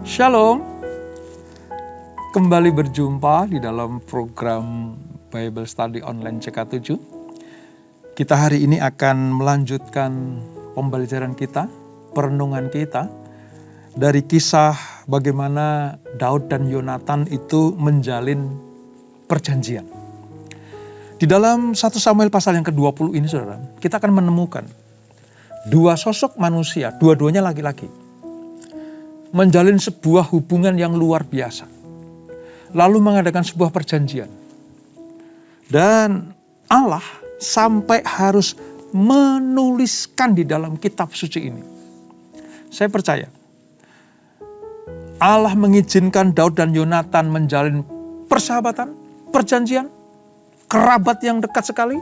Shalom, kembali berjumpa di dalam program Bible Study Online CK7. Kita hari ini akan melanjutkan pembelajaran kita, perenungan kita, dari kisah bagaimana Daud dan Yonatan itu menjalin perjanjian. Di dalam 1 Samuel pasal yang ke-20 ini saudara, kita akan menemukan dua sosok manusia, dua-duanya laki-laki, menjalin sebuah hubungan yang luar biasa. Lalu mengadakan sebuah perjanjian. Dan Allah sampai harus menuliskan di dalam kitab suci ini. Saya percaya Allah mengizinkan Daud dan Yonatan menjalin persahabatan, perjanjian, kerabat yang dekat sekali,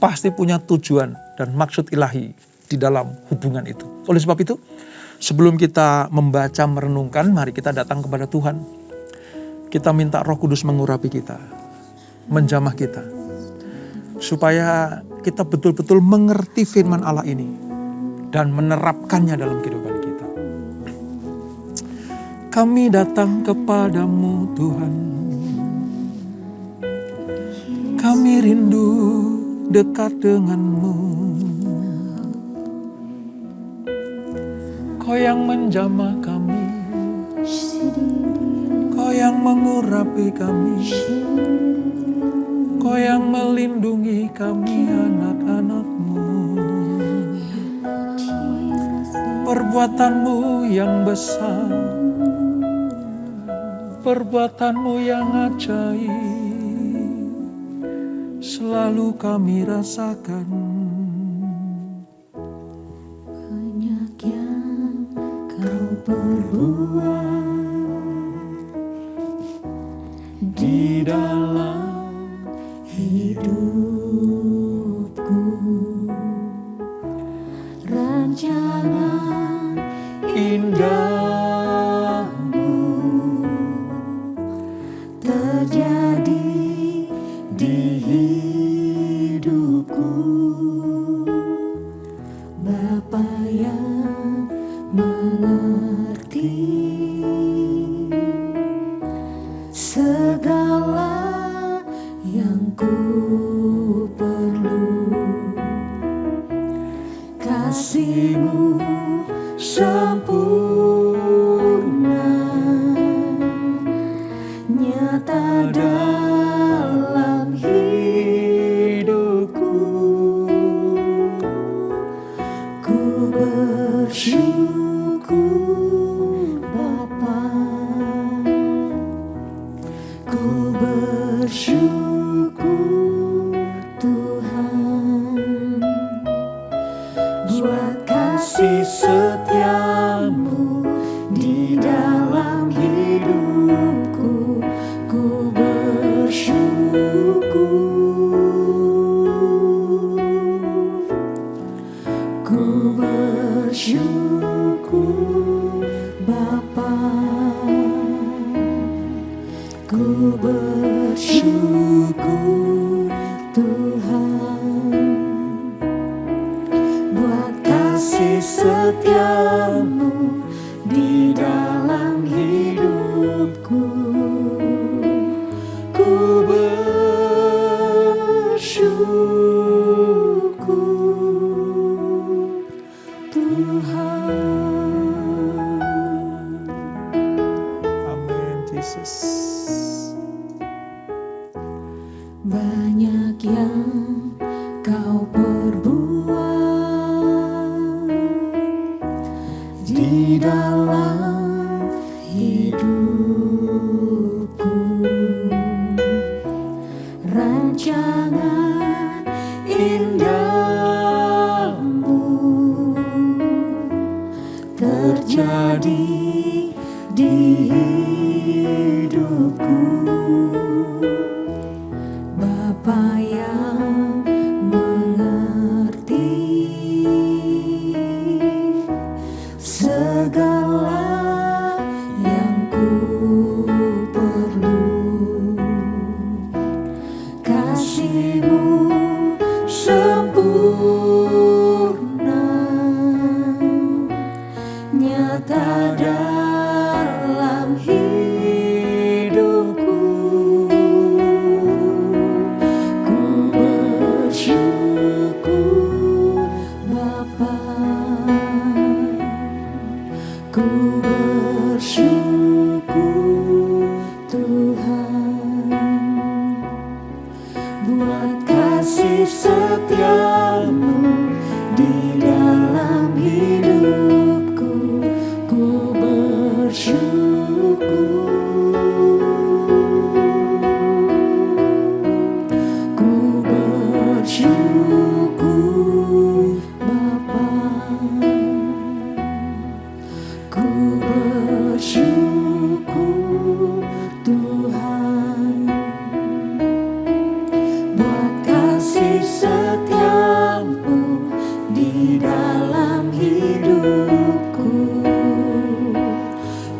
pasti punya tujuan dan maksud ilahi di dalam hubungan itu. Oleh sebab itu, sebelum kita membaca, merenungkan, mari kita datang kepada Tuhan. Kita minta Roh Kudus mengurapi kita, menjamah kita, supaya kita betul-betul mengerti firman Allah ini dan menerapkannya dalam kehidupan kita. Kami datang kepadamu Tuhan, kami rindu dekat denganmu. Kau yang menjamah kami, Kau yang mengurapi kami, Kau yang melindungi kami anak-anak-Mu. Perbuatan-Mu yang besar, perbuatan-Mu yang ajaib, selalu kami rasakan. Berbuat di dalam hidupku, rancangan indahmu terjadi di hidupku, Bapa yang mengerti segala yang ku perlu. Kasih-Mu sempurna, nyata dalam hidupku. Ku bersyukur Bapa, ku bersyukur Tuhan, buat kasih setia-Mu di dalam hidupku. Ku bersyukur, ku bersyukur Bapa, ku bersyukur Tuhan, buat kasih setia-Mu di dalam hidupku. Ku bersyukur Tuhan. Amin, Yesus. Banyak yang Kau perbuat di dalam hidupku, rancangan indahmu terjadi di hidupku, Bapa yang mengerti segala yang ku perlu. Kasih-Mu sempurna, nyata dalam Ku bersyukur Tuhan buat kasih setiamu di dalam hidupku. Ku bersyukur, ku bersyukur Bapa, ku bersyukur Tuhan buat kasih setiamu di dalam hidupku.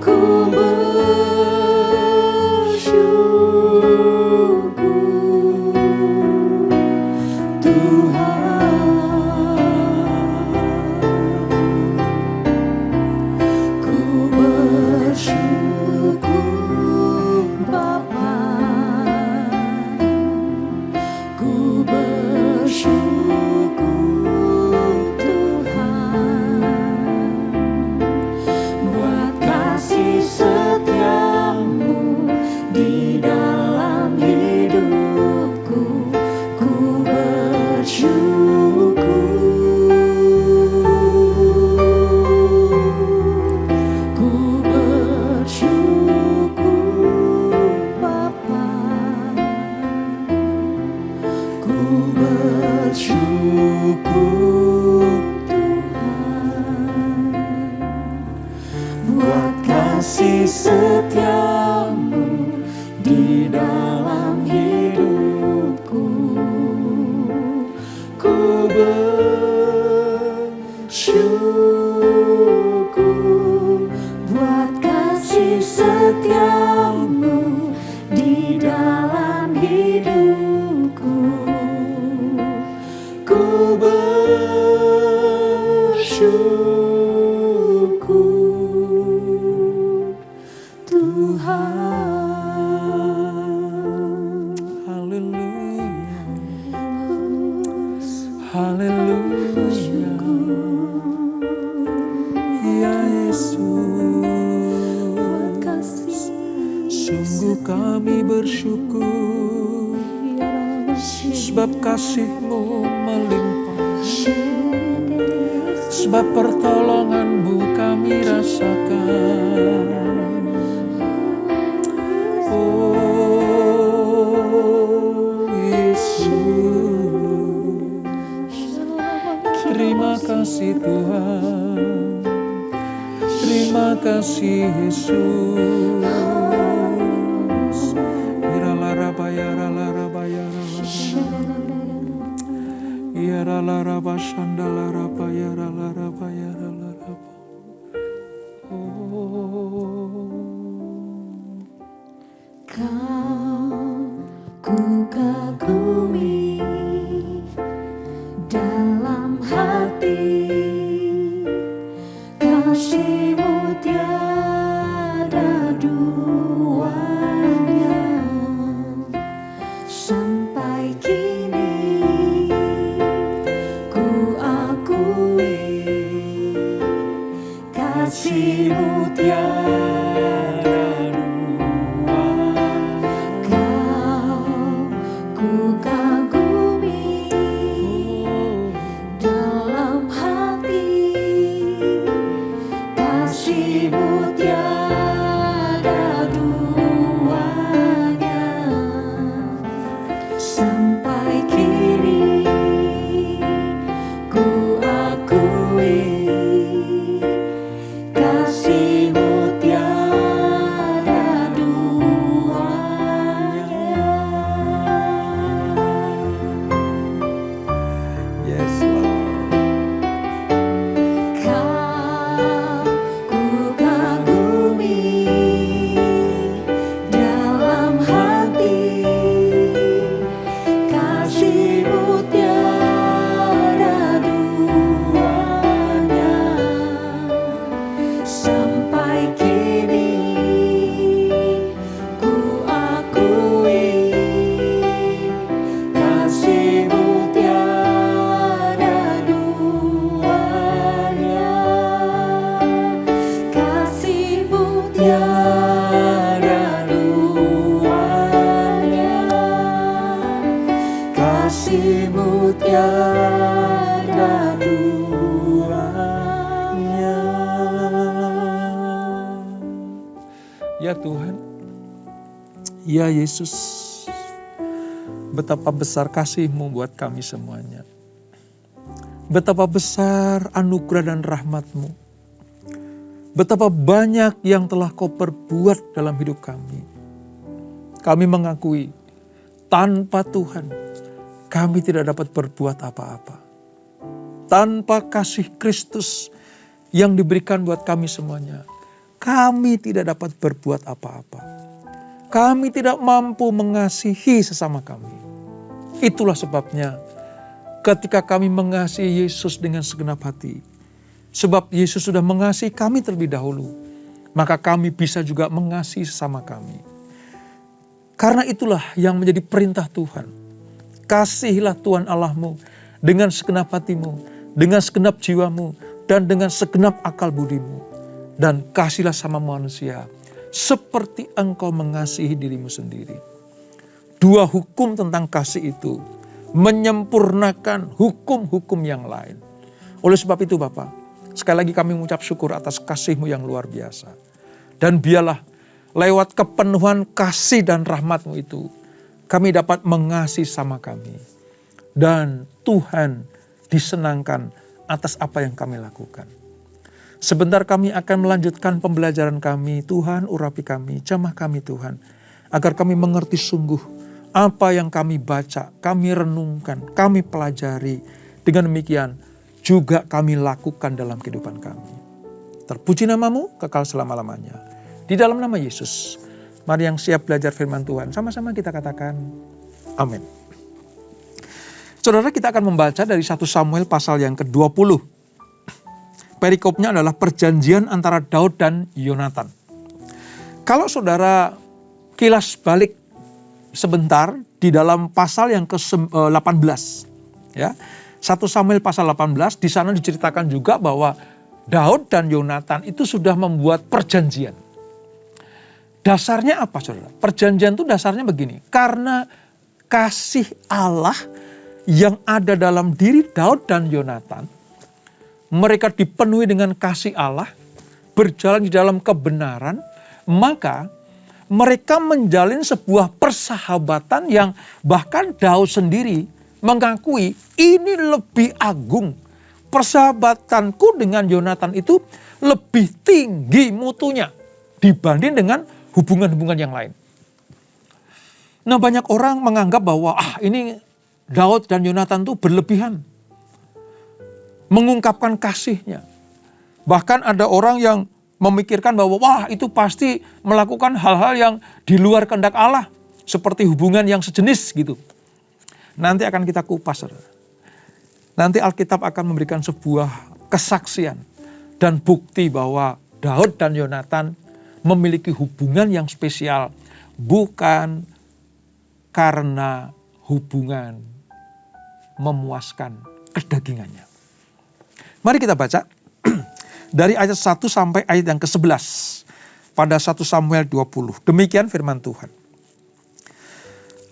Ku bersyukur Tuhan, ku bersyukur Bapa, ku bersyukur Tuhan buat kasih setiamu di dalam hidupku. Ku bersyukur, ku bersyukur Bapa, ku bersyukur Tuhan buat kasih setiamu di dalam hidupku. Ku bersyukur buat kasih setiamu di dalam hidupku. Ku bersyukur Tuhan. Haleluya, haleluya, ya Yesus. Sungguh kami bersyukur sebab kasih-Mu melimpah, sebab pertolongan-Mu kami rasakan. Oh Yesus, terima kasih Tuhan, terima kasih Yesus. Kau ku kagumi dalam hati, kasih-Mu tiada duanya. Sampai kini ku akui kasih-Mu tiada dua. Kau ku kagumi dalam hati, kasih-Mu tiada duanya. Sampai kini ku akui kasih-Mu tiada duanya. Yes, Lord. Kau ku kagumi Ya Tuhan, ya Yesus, betapa besar kasih-Mu buat kami semuanya. Betapa besar anugerah dan rahmat-Mu. Betapa banyak yang telah Kau perbuat dalam hidup kami. Kami mengakui, tanpa Tuhan, kami tidak dapat berbuat apa-apa. Tanpa kasih Kristus yang diberikan buat kami semuanya, kami tidak dapat berbuat apa-apa. Kami tidak mampu mengasihi sesama kami. Itulah sebabnya ketika kami mengasihi Yesus dengan segenap hati, sebab Yesus sudah mengasihi kami terlebih dahulu, maka kami bisa juga mengasihi sesama kami. Karena itulah yang menjadi perintah Tuhan. Kasihilah Tuhan Allahmu dengan segenap hatimu, dengan segenap jiwamu, dan dengan segenap akal budimu. Dan kasihlah sama manusia seperti engkau mengasihi dirimu sendiri. Dua hukum tentang kasih itu menyempurnakan hukum-hukum yang lain. Oleh sebab itu Bapak, sekali lagi kami mengucap syukur atas kasih-Mu yang luar biasa. Dan biarlah lewat kepenuhan kasih dan rahmat-Mu itu, kami dapat mengasihi sama kami. Dan Tuhan disenangkan atas apa yang kami lakukan. Sebentar kami akan melanjutkan pembelajaran kami. Tuhan urapi kami, jamah kami Tuhan. Agar kami mengerti sungguh apa yang kami baca, kami renungkan, kami pelajari. Dengan demikian juga kami lakukan dalam kehidupan kami. Terpuji nama-Mu kekal selama-lamanya. Di dalam nama Yesus, mari yang siap belajar firman Tuhan, sama-sama kita katakan amin. Saudara, kita akan membaca dari 1 Samuel pasal yang ke-20. Perikopnya adalah perjanjian antara Daud dan Yonatan. Kalau saudara kilas balik sebentar di dalam pasal yang ke-18, ya, 1 Samuel pasal 18, di sana diceritakan juga bahwa Daud dan Yonatan itu sudah membuat perjanjian. Dasarnya apa saudara? Perjanjian itu dasarnya begini, karena kasih Allah yang ada dalam diri Daud dan Yonatan, mereka dipenuhi dengan kasih Allah, berjalan di dalam kebenaran, maka mereka menjalin sebuah persahabatan yang bahkan Daud sendiri mengakui ini lebih agung. Persahabatanku dengan Yonatan itu lebih tinggi mutunya dibanding dengan hubungan-hubungan yang lain. Nah, banyak orang menganggap bahwa ini Daud dan Yonatan itu berlebihan mengungkapkan kasihnya. Bahkan ada orang yang memikirkan bahwa itu pasti melakukan hal-hal yang di luar kehendak Allah, seperti hubungan yang sejenis gitu. Nanti akan kita kupas. Nanti Alkitab akan memberikan sebuah kesaksian dan bukti bahwa Daud dan Yonatan memiliki hubungan yang spesial, bukan karena hubungan memuaskan kedagingannya. Mari kita baca dari ayat 1 sampai ayat yang ke-11 pada 1 Samuel 20. Demikian firman Tuhan.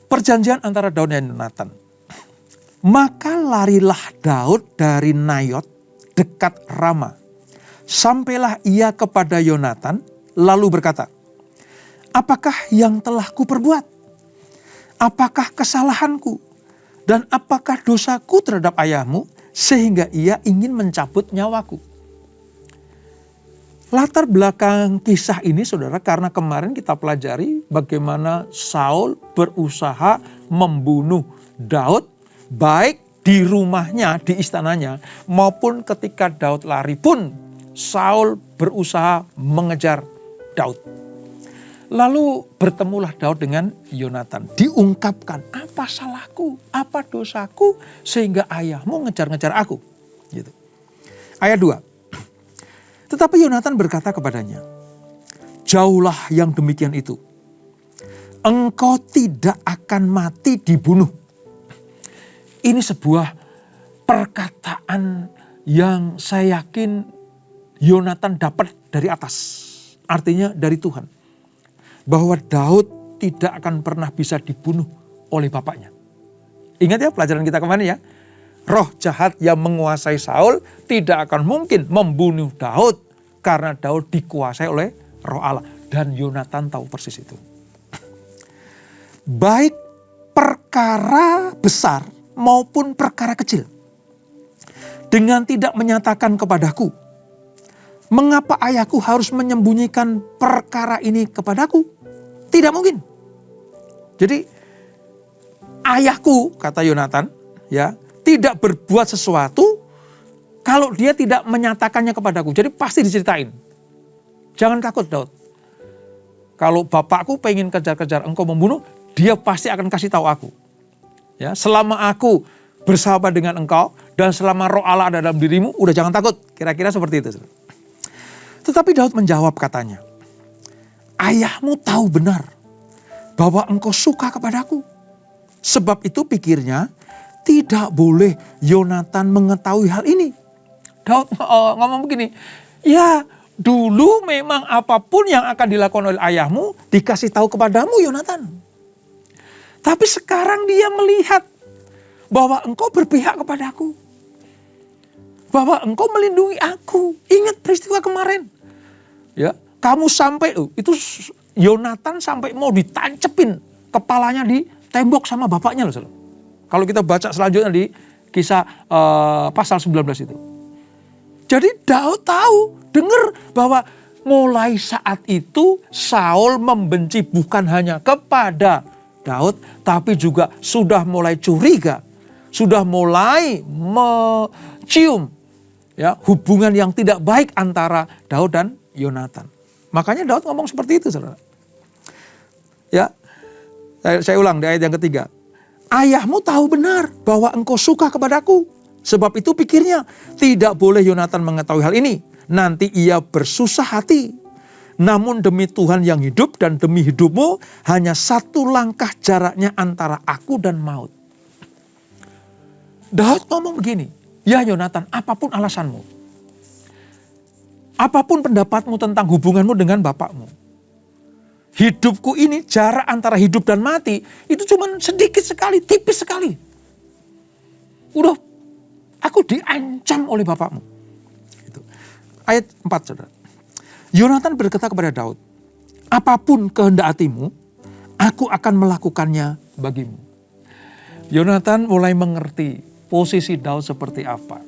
Perjanjian antara Daud dan Yonatan. Maka larilah Daud dari Nayot dekat Rama. Sampailah ia kepada Yonatan lalu berkata, apakah yang telah kuperbuat? Apakah kesalahanku? Dan apakah dosaku terhadap ayahmu sehingga ia ingin mencabut nyawaku? Latar belakang kisah ini saudara, karena kemarin kita pelajari bagaimana Saul berusaha membunuh Daud baik di rumahnya, di istananya, maupun ketika Daud lari pun Saul berusaha mengejar Daud. Lalu bertemulah Daud dengan Yonatan. Diungkapkan, apa salahku, apa dosaku sehingga ayahmu ngejar-ngejar aku. Gitu. Ayat 2. Tetapi Yonatan berkata kepadanya, jauhlah yang demikian itu. Engkau tidak akan mati dibunuh. Ini sebuah perkataan yang saya yakin Yonatan dapat dari atas. Artinya dari Tuhan. Bahwa Daud tidak akan pernah bisa dibunuh oleh bapaknya. Ingat ya pelajaran kita kemarin ya. Roh jahat yang menguasai Saul tidak akan mungkin membunuh Daud. Karena Daud dikuasai oleh roh Allah. Dan Yonatan tahu persis itu. Baik perkara besar maupun perkara kecil. Dengan tidak menyatakan kepadaku. Mengapa ayahku harus menyembunyikan perkara ini kepadaku? Tidak mungkin. Jadi ayahku, kata Yonatan, ya, tidak berbuat sesuatu kalau dia tidak menyatakannya kepadaku. Jadi pasti diceritain. Jangan takut, Daud. Kalau bapakku pengen kejar-kejar engkau membunuh, dia pasti akan kasih tahu aku. Ya, selama aku bersahabat dengan engkau dan selama roh Allah ada dalam dirimu, udah jangan takut. Kira-kira seperti itu. Tetapi Daud menjawab katanya, ayahmu tahu benar bahwa engkau suka kepadaku. Sebab itu pikirnya tidak boleh Yonatan mengetahui hal ini. Daud ngomong begini, ya dulu memang apapun yang akan dilakukan oleh ayahmu dikasih tahu kepadamu Yonatan. Tapi sekarang dia melihat bahwa engkau berpihak kepadaku. Bahwa engkau melindungi aku. Ingat peristiwa kemarin. Ya, kamu sampai, itu Yonatan sampai mau ditancepin kepalanya di tembok sama bapaknya loh. Kalau kita baca selanjutnya di kisah pasal 19 itu. Jadi Daud tahu, dengar bahwa mulai saat itu Saul membenci bukan hanya kepada Daud, tapi juga sudah mulai curiga, sudah mulai mencium ya hubungan yang tidak baik antara Daud dan Yonatan. Makanya Daud ngomong seperti itu, saudara. Ya, saya ulang di ayat yang ketiga. Ayahmu tahu benar bahwa engkau suka kepadaku. Sebab itu pikirnya tidak boleh Yonatan mengetahui hal ini. Nanti ia bersusah hati. Namun demi Tuhan yang hidup dan demi hidupmu hanya satu langkah jaraknya antara aku dan maut. Daud ngomong begini, ya Yonatan, apapun alasanmu. Apapun pendapatmu tentang hubunganmu dengan bapakmu. Hidupku ini jarak antara hidup dan mati itu cuma sedikit sekali, tipis sekali. Udah, aku diancam oleh bapakmu. Gitu. Ayat 4, saudara. Yonatan berkata kepada Daud, apapun kehendak hatimu, aku akan melakukannya bagimu. Yonatan mulai mengerti posisi Daud seperti apa.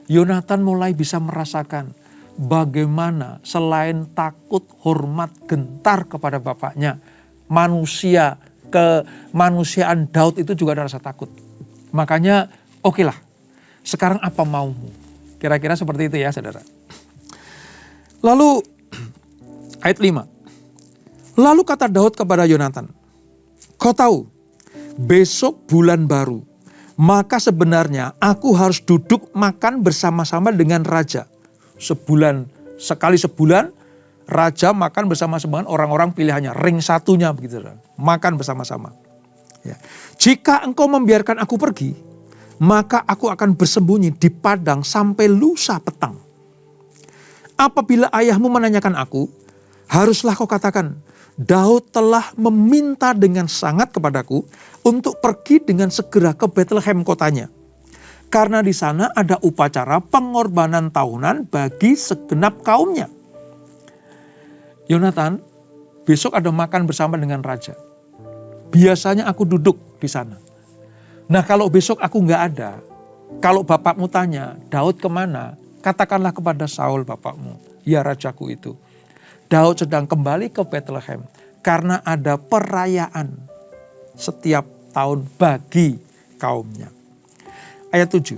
Yonatan mulai bisa merasakan bagaimana selain takut, hormat, gentar kepada bapaknya, kemanusiaan Daud itu juga ada rasa takut. Makanya okelah, sekarang apa maumu? Kira-kira seperti itu ya, saudara. Lalu ayat 5. Lalu kata Daud kepada Yonatan, kau tahu, besok bulan baru, maka sebenarnya aku harus duduk makan bersama-sama dengan raja. Sekali sebulan, raja makan bersama-sama orang-orang pilihannya, ring satunya begitu, makan bersama-sama. Ya. Jika engkau membiarkan aku pergi, maka aku akan bersembunyi di padang sampai lusa petang. Apabila ayahmu menanyakan aku, haruslah kau katakan, Daud telah meminta dengan sangat kepadaku untuk pergi dengan segera ke Bethlehem kotanya. Karena di sana ada upacara pengorbanan tahunan bagi segenap kaumnya. Yonatan, besok ada makan bersama dengan raja. Biasanya aku duduk di sana. Nah kalau besok aku nggak ada, kalau bapakmu tanya, Daud kemana? Katakanlah kepada Saul bapakmu, ya rajaku itu. Daud sedang kembali ke Bethlehem karena ada perayaan setiap tahun bagi kaumnya. Ayat 7.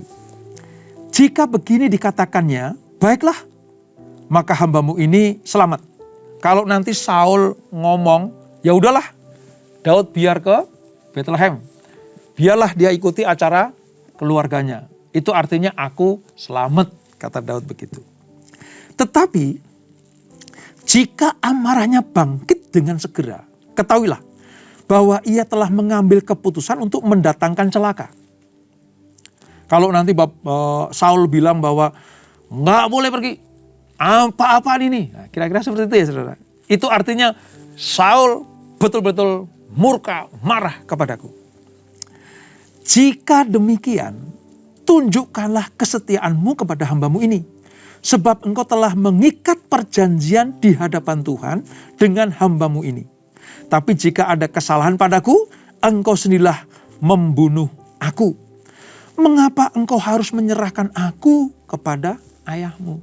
Jika begini dikatakannya, baiklah, maka hambamu ini selamat. Kalau nanti Saul ngomong, ya udahlah, Daud biar ke Bethlehem. Biarlah dia ikuti acara keluarganya. Itu artinya aku selamat. Kata Daud begitu. Tetapi jika amarahnya bangkit dengan segera, ketahuilah bahwa ia telah mengambil keputusan untuk mendatangkan celaka. Kalau nanti Saul bilang bahwa nggak boleh pergi, apa-apaan ini, nah, kira-kira seperti itu ya saudara. Itu artinya Saul betul-betul murka, marah kepadaku. Jika demikian, tunjukkanlah kesetiaanmu kepada hambamu ini. Sebab engkau telah mengikat perjanjian di hadapan Tuhan dengan hamba-Mu ini. Tapi jika ada kesalahan padaku, engkau sendirilah membunuh aku. Mengapa engkau harus menyerahkan aku kepada ayahmu?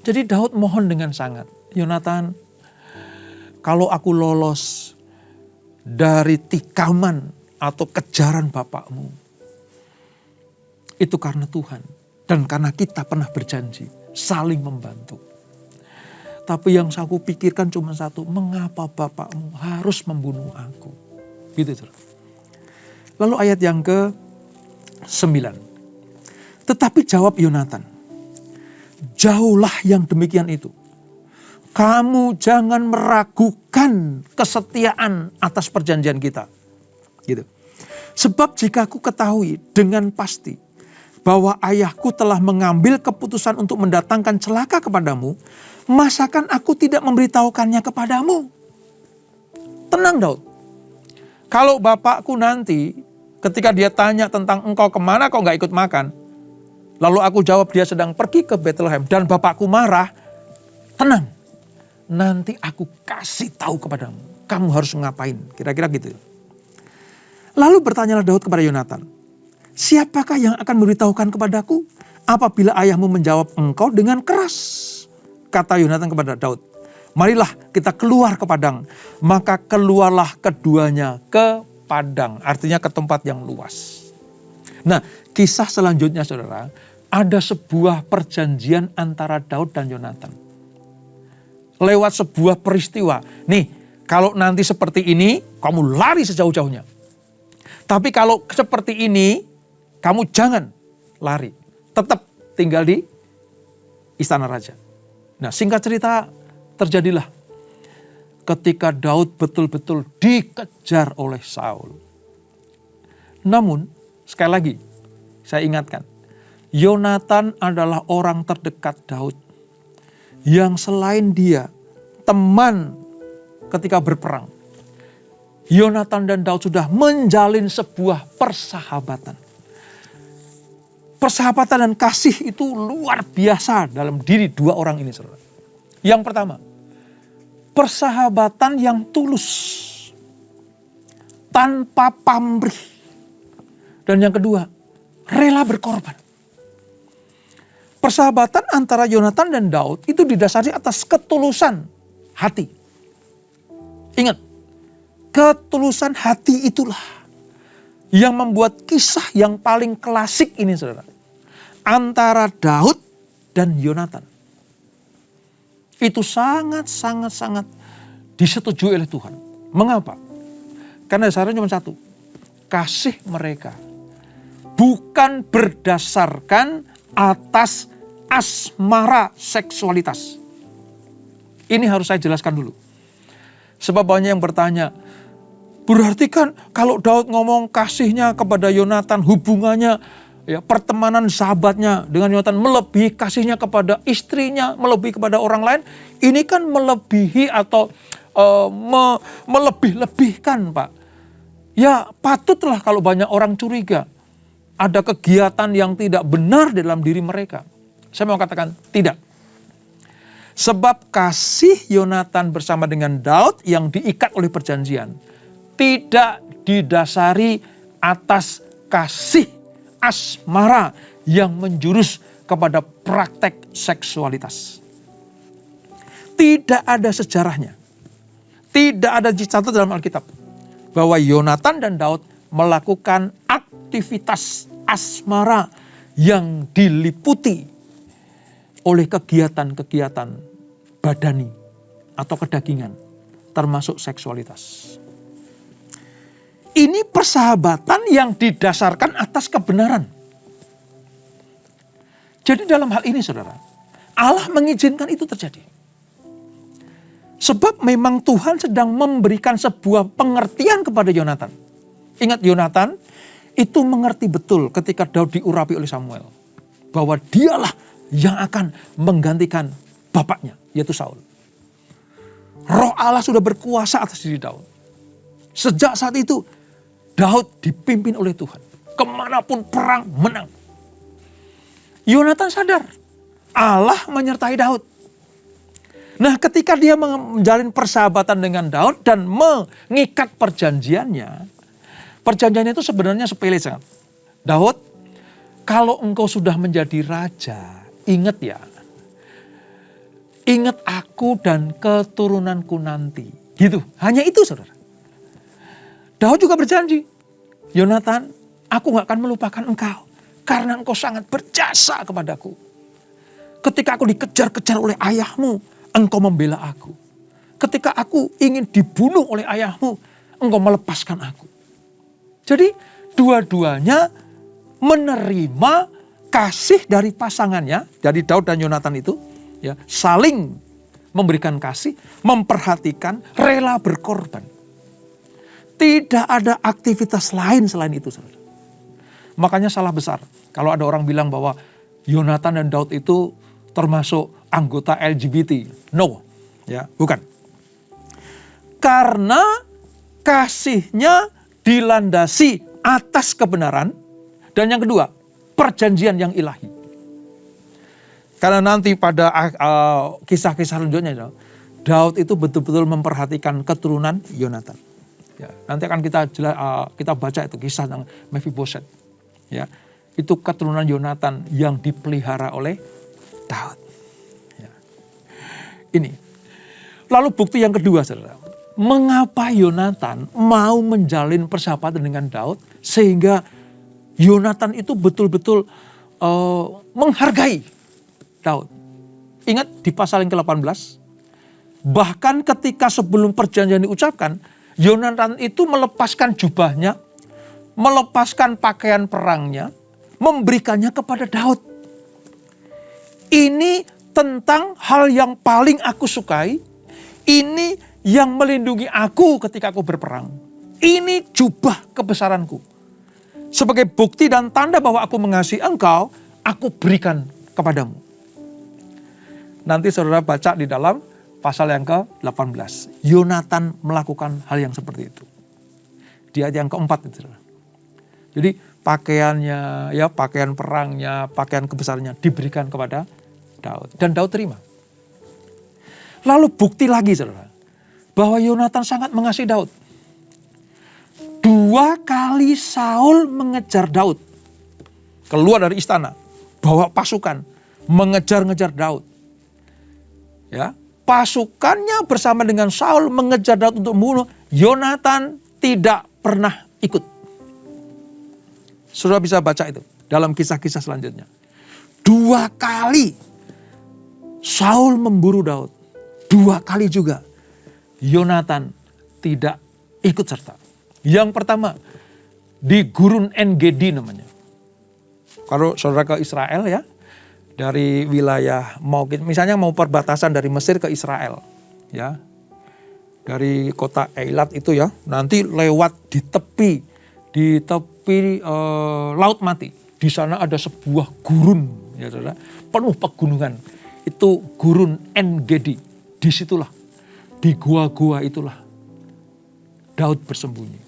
Jadi Daud mohon dengan sangat, Yonatan, kalau aku lolos dari tikaman atau kejaran bapakmu, itu karena Tuhan. Dan karena kita pernah berjanji saling membantu. Tapi yang aku pikirkan cuma satu, mengapa bapakmu harus membunuh aku? Gitu. Lalu ayat yang ke-9. Tetapi jawab Yonatan, jauhlah yang demikian itu. Kamu jangan meragukan kesetiaan atas perjanjian kita. Gitu. Sebab jika aku ketahui dengan pasti bahwa ayahku telah mengambil keputusan untuk mendatangkan celaka kepadamu, masakan aku tidak memberitahukannya kepadamu? Tenang Daud. Kalau bapakku nanti ketika dia tanya tentang engkau kemana kau gak ikut makan, lalu aku jawab dia sedang pergi ke Bethlehem dan bapakku marah, tenang. Nanti aku kasih tahu kepadamu. Kamu harus ngapain. Kira-kira gitu. Lalu bertanyalah Daud kepada Yonatan, siapakah yang akan memberitahukan kepadaku apabila ayahmu menjawab engkau dengan keras? Kata Yonatan kepada Daud, marilah kita keluar ke padang. Maka keluarlah keduanya ke padang. Artinya ke tempat yang luas. Nah, kisah selanjutnya saudara, ada sebuah perjanjian antara Daud dan Yonatan. Lewat sebuah peristiwa. Nih, kalau nanti seperti ini, kamu lari sejauh-jauhnya. Tapi kalau seperti ini, kamu jangan lari. Tetap tinggal di istana raja. Nah, singkat cerita, terjadilah ketika Daud betul-betul dikejar oleh Saul. Namun, sekali lagi, saya ingatkan, Yonatan adalah orang terdekat Daud. Yang selain dia, teman ketika berperang. Yonatan dan Daud sudah menjalin sebuah persahabatan. Persahabatan dan kasih itu luar biasa dalam diri dua orang ini, saudara. Yang pertama, persahabatan yang tulus, tanpa pamrih. Dan yang kedua, rela berkorban. Persahabatan antara Yonatan dan Daud itu didasari atas ketulusan hati. Ingat, ketulusan hati itulah yang membuat kisah yang paling klasik ini, saudara. Antara Daud dan Yonatan. Itu sangat disetujui oleh Tuhan. Mengapa? Karena dasarnya cuma satu. Kasih mereka bukan berdasarkan atas asmara seksualitas. Ini harus saya jelaskan dulu. Sebab banyak yang bertanya, berarti kan kalau Daud ngomong kasihnya kepada Yonatan, hubungannya, ya, pertemanan sahabatnya dengan Yonatan melebihi kasihnya kepada istrinya, melebihi kepada orang lain. Ini kan melebihi atau melebih-lebihkan, Pak. Ya patutlah kalau banyak orang curiga. Ada kegiatan yang tidak benar dalam diri mereka. Saya mau katakan tidak. Sebab kasih Yonatan bersama dengan Daud yang diikat oleh perjanjian tidak didasari atas kasih asmara yang menjurus kepada praktek seksualitas. Tidak ada sejarahnya. Tidak ada dicatat dalam Alkitab bahwa Yonatan dan Daud melakukan aktivitas asmara yang diliputi oleh kegiatan-kegiatan badani atau kedagingan, termasuk seksualitas. Ini persahabatan yang didasarkan atas kebenaran. Jadi dalam hal ini, saudara, Allah mengizinkan itu terjadi. Sebab memang Tuhan sedang memberikan sebuah pengertian kepada Yonatan. Ingat, Yonatan itu mengerti betul ketika Daud diurapi oleh Samuel. Bahwa dialah yang akan menggantikan bapaknya, yaitu Saul. Roh Allah sudah berkuasa atas diri Daud. Sejak saat itu, Daud dipimpin oleh Tuhan. Kemanapun perang, menang. Yonatan sadar, Allah menyertai Daud. Nah, ketika dia menjalin persahabatan dengan Daud dan mengikat perjanjiannya, perjanjiannya itu sebenarnya sepele sangat. Daud, kalau engkau sudah menjadi raja, ingat ya, ingat aku dan keturunanku nanti. Gitu, hanya itu saudara. Daud juga berjanji, Yonatan, aku gak akan melupakan engkau. Karena engkau sangat berjasa kepadaku. Ketika aku dikejar-kejar oleh ayahmu, engkau membela aku. Ketika aku ingin dibunuh oleh ayahmu, engkau melepaskan aku. Jadi dua-duanya menerima kasih dari pasangannya, dari Daud dan Yonatan itu, ya, saling memberikan kasih, memperhatikan, rela berkorban. Tidak ada aktivitas lain selain itu, saudara. Makanya salah besar kalau ada orang bilang bahwa Yonatan dan Daud itu termasuk anggota LGBT. No, ya, bukan. Karena kasihnya dilandasi atas kebenaran, dan yang kedua, perjanjian yang ilahi. Karena nanti pada kisah-kisah selanjutnya, Daud itu betul-betul memperhatikan keturunan Yonatan. Ya, nanti akan kita baca itu kisah tentang Mephiboset. Ya, itu keturunan Yonatan yang dipelihara oleh Daud. Ya. Ini. Lalu bukti yang kedua, saudara. Mengapa Yonatan mau menjalin persahabatan dengan Daud sehingga Yonatan itu betul-betul menghargai Daud. Ingat di pasal yang ke-18, bahkan ketika sebelum perjanjian diucapkan, Yonatan itu melepaskan jubahnya, melepaskan pakaian perangnya, memberikannya kepada Daud. Ini tentang hal yang paling aku sukai, ini yang melindungi aku ketika aku berperang. Ini jubah kebesaranku. Sebagai bukti dan tanda bahwa aku mengasihi engkau, aku berikan kepadamu. Nanti saudara baca di dalam pasal yang ke-18. Yonatan melakukan hal yang seperti itu. Di ayat yang keempat itu. Jadi pakaiannya, ya pakaian perangnya, pakaian kebesarannya diberikan kepada Daud. Dan Daud terima. Lalu bukti lagi saudara. Bahwa Yonatan sangat mengasihi Daud. 2 kali Saul mengejar Daud. Keluar dari istana. Bawa pasukan. Mengejar-ngejar Daud. Ya. Pasukannya bersama dengan Saul mengejar Daud untuk membunuh. Yonatan tidak pernah ikut. Saudara bisa baca itu dalam kisah-kisah selanjutnya. 2 kali Saul memburu Daud. 2 kali juga Yonatan tidak ikut serta. Yang pertama di Gurun En-Gedi namanya. Kalau saudara ke Israel ya, dari wilayah misalnya mau perbatasan dari Mesir ke Israel, ya, dari kota Eilat itu ya, nanti lewat di tepi Laut Mati. Di sana ada sebuah gurun, ya saudara, penuh pegunungan. Itu Gurun En-Gedi. Disitulah, di gua-gua itulah Daud bersembunyi,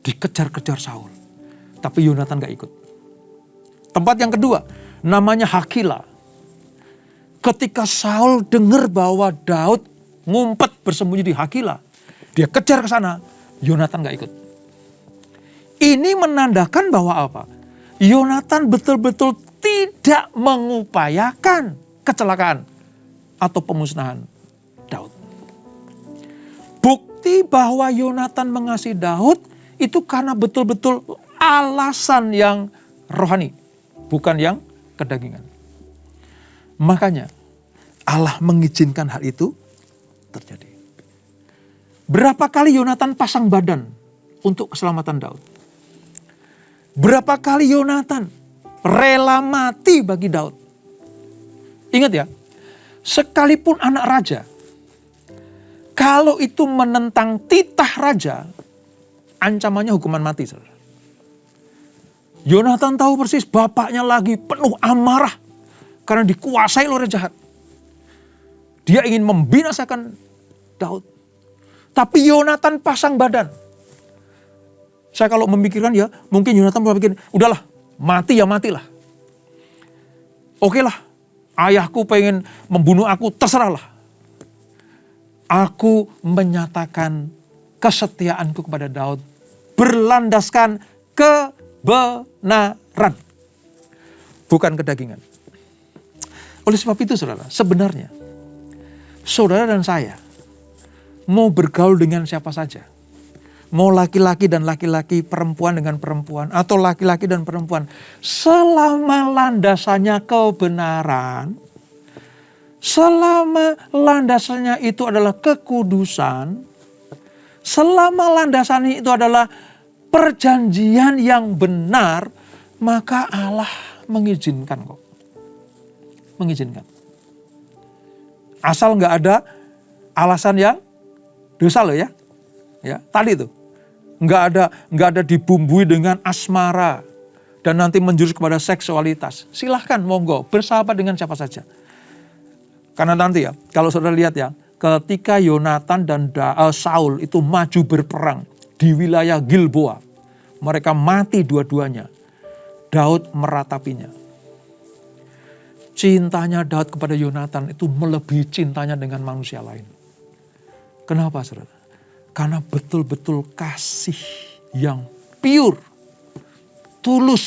dikejar-kejar Saul, tapi Yonatan gak ikut. Tempat yang kedua namanya Hakila. Ketika Saul dengar bahwa Daud ngumpet bersembunyi di Hakila, dia kejar ke sana, Yonatan gak ikut. Ini menandakan bahwa apa? Yonatan betul-betul tidak mengupayakan kecelakaan atau pemusnahan Daud. Bukti bahwa Yonatan mengasihi Daud itu karena betul-betul alasan yang rohani, bukan yang kedagingan. Makanya Allah mengizinkan hal itu terjadi. Berapa kali Yonatan pasang badan untuk keselamatan Daud? Berapa kali Yonatan rela mati bagi Daud? Ingat ya, sekalipun anak raja, kalau itu menentang titah raja, ancamannya hukuman mati. Saudara. Yonatan tahu persis bapaknya lagi penuh amarah karena dikuasai oleh jahat. Dia ingin membinasakan Daud. Tapi Yonatan pasang badan. Saya kalau memikirkan ya, mungkin Yonatan berpikir, udahlah, mati ya matilah. Oke lah, ayahku pengen membunuh aku, terserahlah. Aku menyatakan kesetiaanku kepada Daud berlandaskan kebenaran, bukan kedagingan. Oleh sebab itu saudara, sebenarnya saudara dan saya mau bergaul dengan siapa saja. Mau laki-laki dan laki-laki, perempuan dengan perempuan, atau laki-laki dan perempuan. Selama landasannya kebenaran, selama landasannya itu adalah kekudusan, selama landasannya itu adalah perjanjian yang benar, maka Allah mengizinkan kok. Mengizinkan. Asal nggak ada alasan yang dosa loh ya. Ya, tadi itu. Nggak ada dibumbui dengan asmara dan nanti menjurus kepada seksualitas. Silahkan monggo bersahabat dengan siapa saja. Karena nanti ya, kalau saudara lihat ya, ketika Yonatan dan Saul itu maju berperang di wilayah Gilboa, mereka mati dua-duanya. Daud meratapinya. Cintanya Daud kepada Yonatan itu melebihi cintanya dengan manusia lain. Kenapa saudara? Karena betul-betul kasih yang pure, tulus,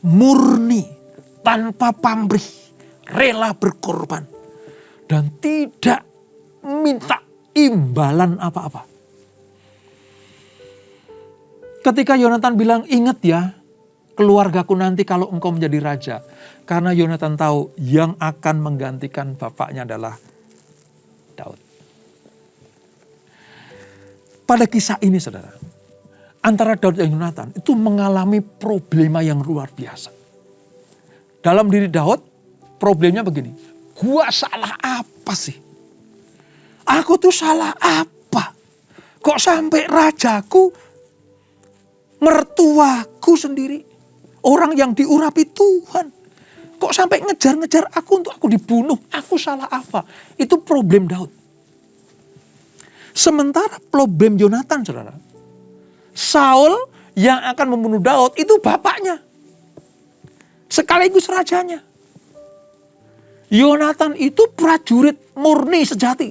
murni, tanpa pamrih, rela berkorban, dan tidak minta imbalan apa-apa. Ketika Yonatan bilang, ingat ya, keluargaku nanti kalau engkau menjadi raja. Karena Yonatan tahu yang akan menggantikan bapaknya adalah Daud. Pada kisah ini saudara, antara Daud dan Yonatan itu mengalami problema yang luar biasa. Dalam diri Daud, problemnya begini. Gua salah apa sih? Aku tuh salah apa? Kok sampai rajaku, mertuaku sendiri, orang yang diurapi Tuhan, kok sampai ngejar-ngejar aku untuk aku dibunuh? Aku salah apa? Itu problem Daud. Sementara problem Yonatan, saudara. Saul yang akan membunuh Daud itu bapaknya. Sekaligus rajanya. Yonatan itu prajurit murni sejati.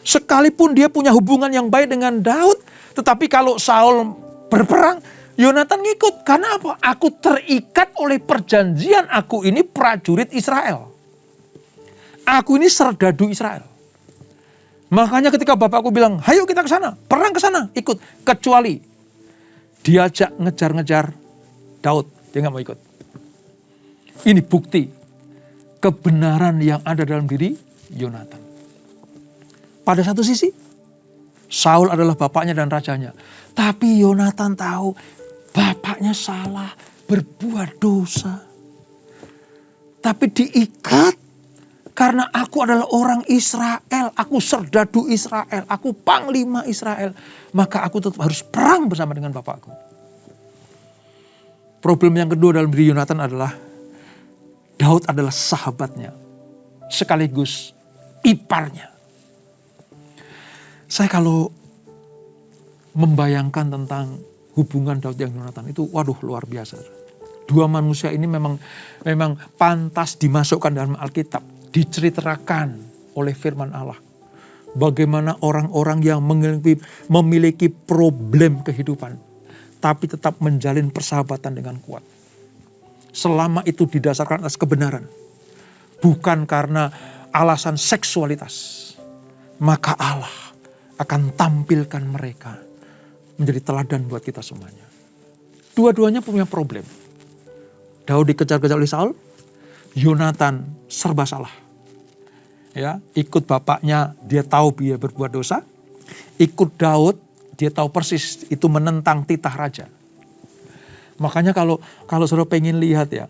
Sekalipun dia punya hubungan yang baik dengan Daud, tetapi kalau Saul berperang, Yonatan ngikut. Karena apa? Aku terikat oleh perjanjian, aku ini prajurit Israel. Aku ini serdadu Israel. Makanya ketika bapakku bilang, ayo kita ke sana, perang ke sana, ikut. Kecuali diajak ngejar-ngejar Daud, dia gak mau ikut. Ini bukti kebenaran yang ada dalam diri Yonatan. Pada satu sisi, Saul adalah bapaknya dan rajanya. Tapi Yonatan tahu bapaknya salah, berbuat dosa. Tapi diikat. Karena aku adalah orang Israel, aku serdadu Israel, aku panglima Israel. Maka aku tetap harus perang bersama dengan bapakku. Problem yang kedua dalam diri Yonatan adalah Daud adalah sahabatnya, sekaligus iparnya. Saya kalau membayangkan tentang hubungan Daud dan Yonatan itu, waduh luar biasa. Dua manusia ini memang pantas dimasukkan dalam Alkitab. Diceritakan oleh firman Allah. Bagaimana orang-orang yang memiliki problem kehidupan. Tapi tetap menjalin persahabatan dengan kuat. Selama itu didasarkan atas kebenaran. Bukan karena alasan seksualitas. Maka Allah akan tampilkan mereka menjadi teladan buat kita semuanya. Dua-duanya punya problem. Daud dikejar-kejar oleh Saul. Yonatan serba salah. Ya, ikut bapaknya, dia tahu dia berbuat dosa. Ikut Daud, dia tahu persis itu menentang titah raja. Makanya kalau saudara pengen lihat ya,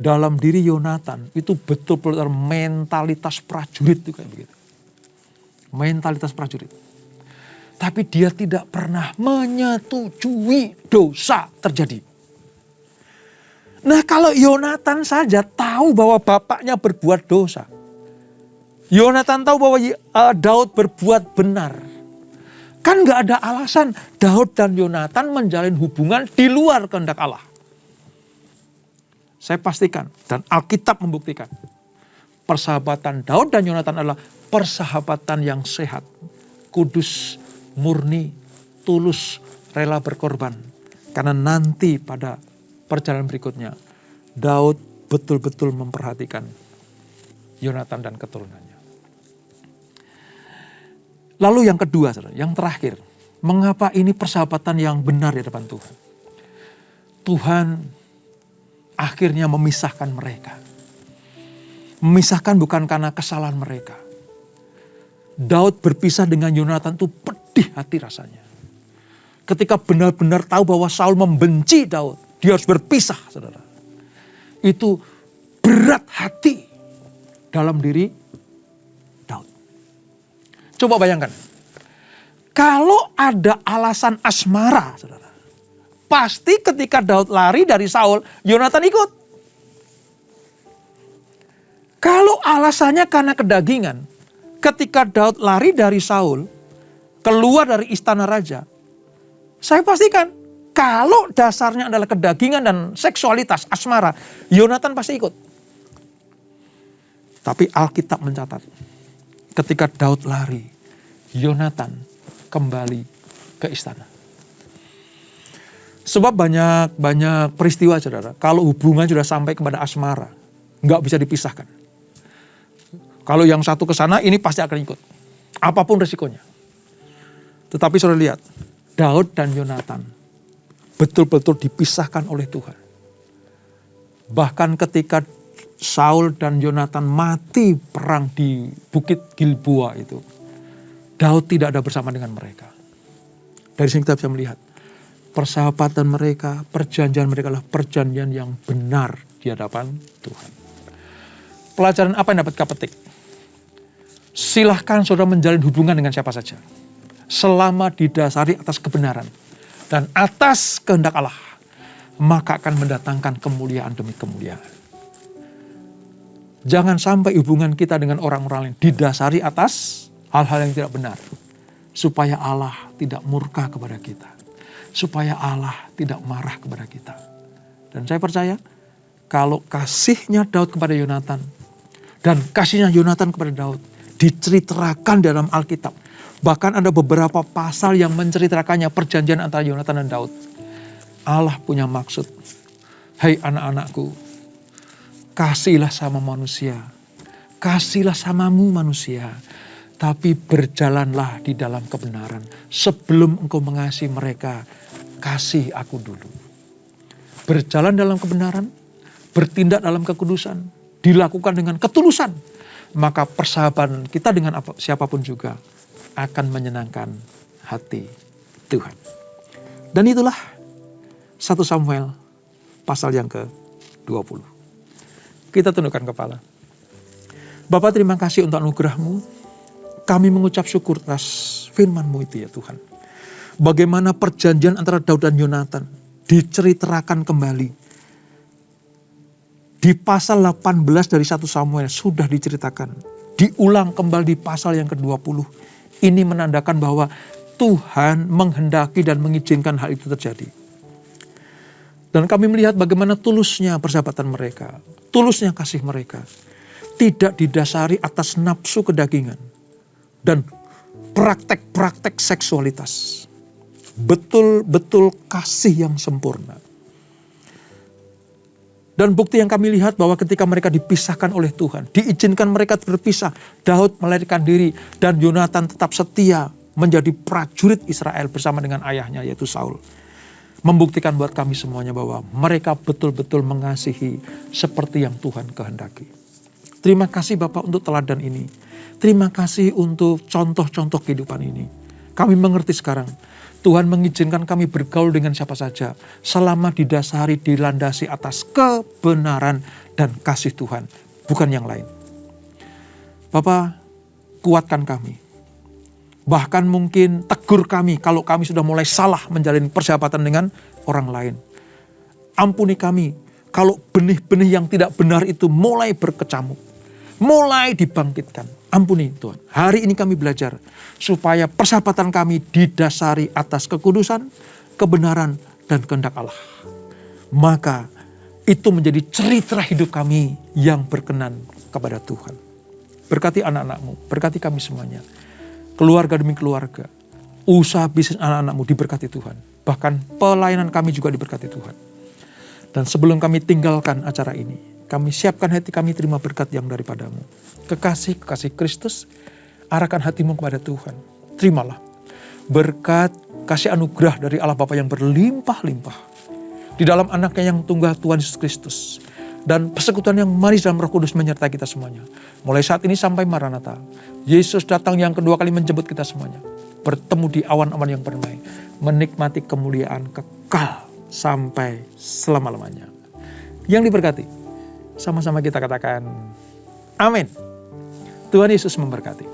dalam diri Yonatan itu betul-betul mentalitas prajurit itu kayak begitu. Mentalitas prajurit. Tapi dia tidak pernah menyetujui dosa terjadi. Nah kalau Yonatan saja tahu bahwa bapaknya berbuat dosa. Yonatan tahu bahwa Daud berbuat benar. Kan gak ada alasan Daud dan Yonatan menjalin hubungan di luar kehendak Allah. Saya pastikan dan Alkitab membuktikan persahabatan Daud dan Yonatan adalah persahabatan yang sehat, kudus, murni, tulus, rela berkorban. Karena nanti pada perjalanan berikutnya Daud betul-betul memperhatikan Yonatan dan keturunannya. Lalu yang kedua, yang terakhir, mengapa ini persahabatan yang benar di hadapan Tuhan? Tuhan akhirnya memisahkan mereka. Memisahkan bukan karena kesalahan mereka. Daud berpisah dengan Yonatan itu pedih hati rasanya. Ketika benar-benar tahu bahwa Saul membenci Daud, dia harus berpisah, saudara. Itu berat hati dalam diri Daud. Coba bayangkan, kalau ada alasan asmara, saudara, pasti ketika Daud lari dari Saul, Yonatan ikut. Kalau alasannya karena kedagingan, ketika Daud lari dari Saul, keluar dari istana raja, saya pastikan kalau dasarnya adalah kedagingan dan seksualitas asmara, Yonatan pasti ikut. Tapi Alkitab mencatat, ketika Daud lari, Yonatan kembali ke istana. Sebab banyak peristiwa, saudara. Kalau hubungan sudah sampai kepada asmara, nggak bisa dipisahkan. Kalau yang satu ke sana, ini pasti akan ikut. Apapun resikonya. Tetapi saudara lihat, Daud dan Yonatan betul-betul dipisahkan oleh Tuhan. Bahkan ketika Saul dan Yonatan mati perang di Bukit Gilboa itu, Daud tidak ada bersama dengan mereka. Dari sini kita bisa melihat, persahabatan mereka, perjanjian mereka adalah perjanjian yang benar di hadapan Tuhan. Pelajaran apa yang dapat kita petik? Silahkan saudara menjalin hubungan dengan siapa saja, selama didasari atas kebenaran dan atas kehendak Allah, maka akan mendatangkan kemuliaan demi kemuliaan. Jangan sampai hubungan kita dengan orang-orang lain didasari atas hal-hal yang tidak benar, supaya Allah tidak murka kepada kita, supaya Allah tidak marah kepada kita. Dan saya percaya, kalau kasihnya Daud kepada Yonatan dan kasihnya Yonatan kepada Daud diceritakan dalam Alkitab, bahkan ada beberapa pasal yang menceritakannya perjanjian antara Yonatan dan Daud. Allah punya maksud, hai anak-anakku, kasihlah sama manusia, kasihlah samamu manusia, tapi berjalanlah di dalam kebenaran. Sebelum engkau mengasihi mereka, kasih aku dulu. Berjalan dalam kebenaran, bertindak dalam kekudusan, dilakukan dengan ketulusan, maka persahabatan kita dengan siapapun juga akan menyenangkan hati Tuhan. Dan itulah 1 Samuel pasal yang ke-20. Kita tundukkan kepala. Bapa, terima kasih untuk anugerah-Mu. Kami mengucap syukur atas firman-Mu itu ya Tuhan. Bagaimana perjanjian antara Daud dan Yonatan diceritakan kembali. Di pasal 18 dari 1 Samuel sudah diceritakan. Diulang kembali di pasal yang ke-20. Ini menandakan bahwa Tuhan menghendaki dan mengizinkan hal itu terjadi. Dan kami melihat bagaimana tulusnya persahabatan mereka. Tulusnya kasih mereka. Tidak didasari atas nafsu kedagingan. Dan praktek-praktek seksualitas. Betul-betul kasih yang sempurna. Dan bukti yang kami lihat bahwa ketika mereka dipisahkan oleh Tuhan, diizinkan mereka berpisah, Daud melarikan diri dan Yonatan tetap setia menjadi prajurit Israel bersama dengan ayahnya yaitu Saul. Membuktikan buat kami semuanya bahwa mereka betul-betul mengasihi seperti yang Tuhan kehendaki. Terima kasih Bapak untuk teladan ini. Terima kasih untuk contoh-contoh kehidupan ini. Kami mengerti sekarang, Tuhan mengizinkan kami bergaul dengan siapa saja selama didasari, dilandasi atas kebenaran dan kasih Tuhan, bukan yang lain. Bapak, kuatkan kami. Bahkan mungkin tegur kami kalau kami sudah mulai salah menjalin persahabatan dengan orang lain. Ampuni kami kalau benih-benih yang tidak benar itu mulai berkecamuk, mulai dibangkitkan. Ampuni Tuhan. Hari ini kami belajar supaya persahabatan kami didasari atas kekudusan, kebenaran, dan kehendak Allah. Maka itu menjadi cerita hidup kami yang berkenan kepada Tuhan. Berkati anak-anakmu, berkati kami semuanya. Keluarga demi keluarga, usaha bisnis anak-anakmu diberkati Tuhan. Bahkan pelayanan kami juga diberkati Tuhan. Dan sebelum kami tinggalkan acara ini, kami siapkan hati kami terima berkat yang daripadamu. Kekasih Kristus, arahkan hatimu kepada Tuhan. Terimalah berkat kasih anugerah dari Allah Bapa yang berlimpah-limpah di dalam anaknya yang tunggal Tuhan Yesus Kristus. Dan persekutuan yang manis dalam Roh Kudus menyertai kita semuanya. Mulai saat ini sampai Maranatha. Yesus datang yang kedua kali menjemput kita semuanya. Bertemu di awan-awan yang bernamai. Menikmati kemuliaan kekal sampai selama-lamanya. Yang diberkati, sama-sama kita katakan amin. Tuhan Yesus memberkati.